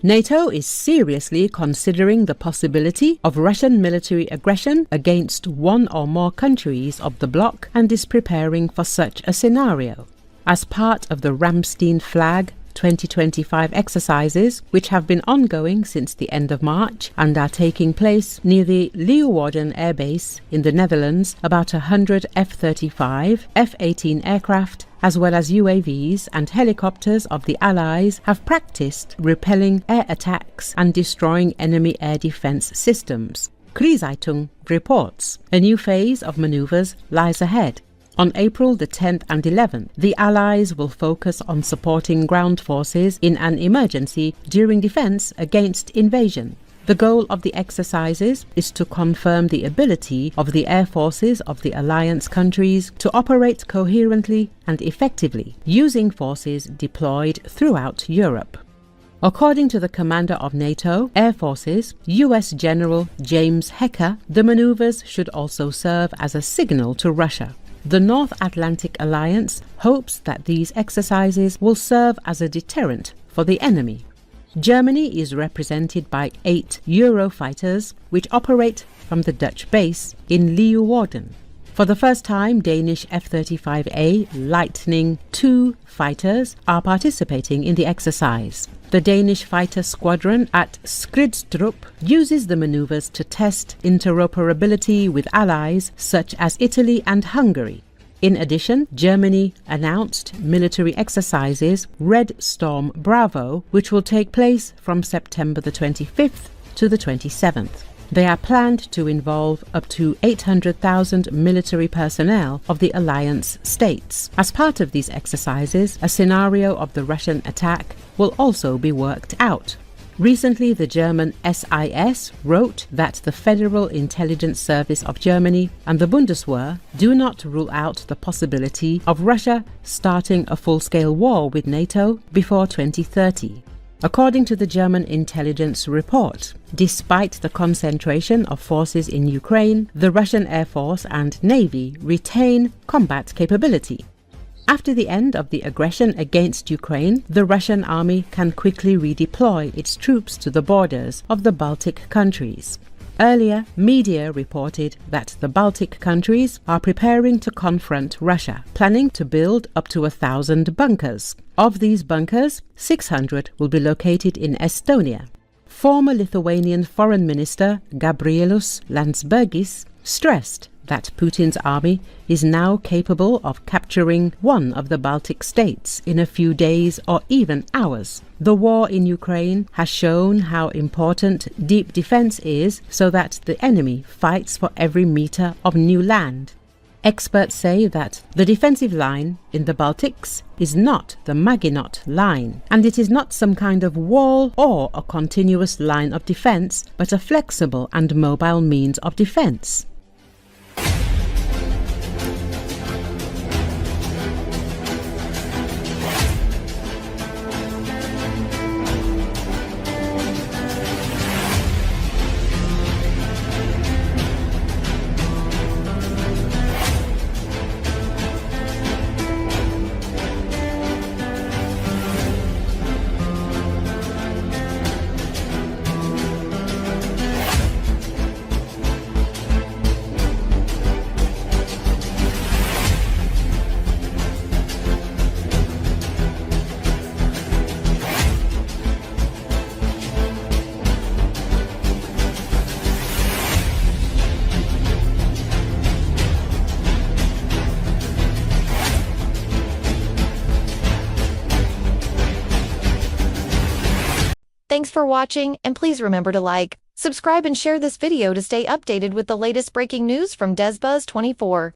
NATO is seriously considering the possibility of Russian military aggression against one or more countries of the bloc and is preparing for such a scenario. As part of the Ramstein Flag 2025 exercises, which have been ongoing since the end of March and are taking place near the Leeuwarden Air Base in the Netherlands, about 100 F-35, F-18 aircraft, as well as UAVs and helicopters of the Allies have practiced repelling air attacks and destroying enemy air defense systems. Krizeitung reports a new phase of maneuvers lies ahead. On April the 10th and 11th, the Allies will focus on supporting ground forces in an emergency during defense against invasion. The goal of the exercises is to confirm the ability of the air forces of the alliance countries to operate coherently and effectively, using forces deployed throughout Europe. According to the commander of NATO Air Forces, US General James Hecker, the maneuvers should also serve as a signal to Russia. The North Atlantic Alliance hopes that these exercises will serve as a deterrent for the enemy. Germany is represented by 8 Eurofighters, which operate from the Dutch base in Leeuwarden. For the first time, Danish F-35A Lightning II fighters are participating in the exercise. The Danish fighter squadron at Skridstrup uses the maneuvers to test interoperability with allies such as Italy and Hungary. In addition, Germany announced military exercises Red Storm Bravo, which will take place from September the 25th to the 27th. They are planned to involve up to 800,000 military personnel of the alliance states. As part of these exercises, a scenario of the Russian attack will also be worked out. Recently, the German SIS wrote that the Federal Intelligence Service of Germany and the Bundeswehr do not rule out the possibility of Russia starting a full-scale war with NATO before 2030. According to the German intelligence report, despite the concentration of forces in Ukraine, the Russian Air Force and Navy retain combat capability. After the end of the aggression against Ukraine, the Russian army can quickly redeploy its troops to the borders of the Baltic countries. Earlier, media reported that the Baltic countries are preparing to confront Russia, planning to build up to 1,000 bunkers. Of these bunkers, 600 will be located in Estonia. Former Lithuanian Foreign Minister Gabrielius Landsbergis stressed that Putin's army is now capable of capturing one of the Baltic states in a few days or even hours. The war in Ukraine has shown how important deep defense is so that the enemy fights for every meter of new land. Experts say that the defensive line in the Baltics is not the Maginot Line, and it is not some kind of wall or a continuous line of defense, but a flexible and mobile means of defense. Thanks for watching, and please remember to like, subscribe and share this video to stay updated with the latest breaking news from DesBuzz24.